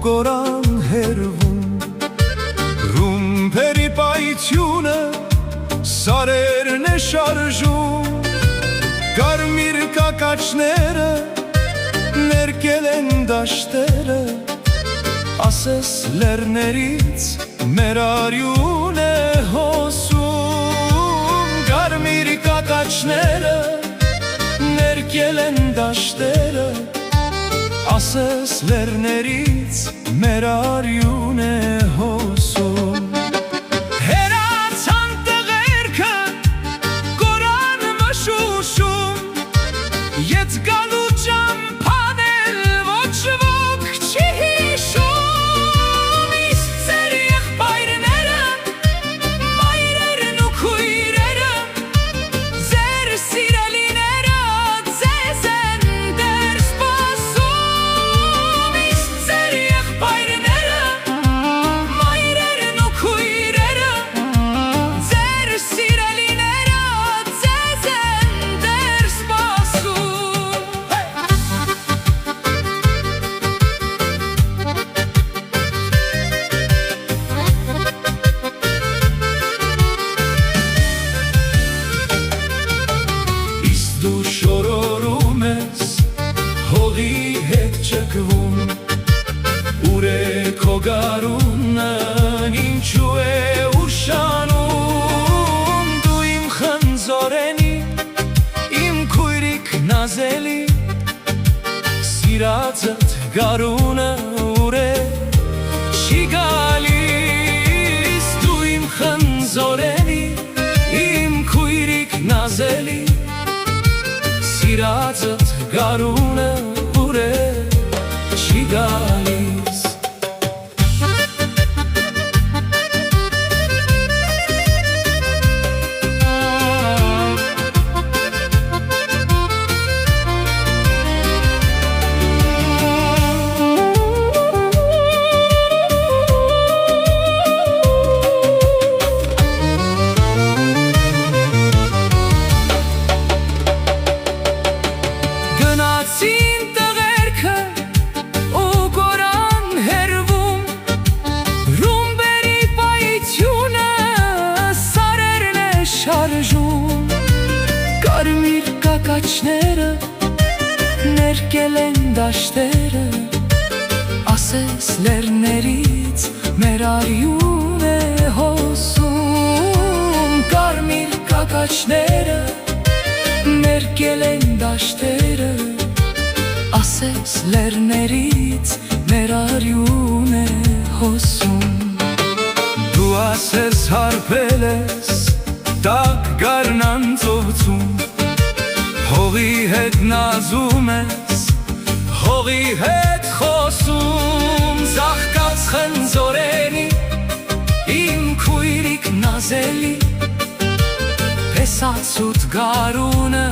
գորան հերվում Ռումբերի պայությունը սարերն է շարժում Կարմիր կակաչները ներկել են դաշտերը Ասես լեռներից մեր արյուն է հոսում Կարմիր կակաչները ներկել են դաշտերը Ասես լեռներից մեր արյուն է հոսում Հերացան տղերքը գորան մշուշում Ետ գալու ճամփան էլ ոչ ոք չի հիշում Իսկ ձեր եղբայրները, մայրերն ու քույրերը Ձեր սիրելիները ձեզ են դեռ սպասում Իսկ ձեր եղբայրները, մայրերն ու քույրերը Ձեր սիրելիները ձեզ են դեռ սպասում Իսկ դու շորորում ես, հողի հետ ճկվում Ուր է քո գարունն, ինչու է ուշանում Դու իմ խնձորենի, իմ քույրիկ նազելի Սիրածդ գարունը ուր է չի գալիս Դու իմ խնձորենի, իմ քույրիկ նազելի Սիրածդ գարունը ուր է չի գալիս Գնացին տղերքը ու գորան հերվում Ռումբերի պայությունը սարերն է շարժում Կարմիր կակաչները ներկել են դաշտերը Ասես լեռներից մեր արյուն է հոսում Կարմիր կակաչները ներկել են դաշտերը Ասես լեռներից մեր արյուն է հոսում Դու ասես հարբել ես, տակ գարնան ծոցում Հողի հետ նազում ես, հողի հետ խոսում Զաղկած խնձորենի, իմ քույրիկ նազելի Պեսացուտ գարունը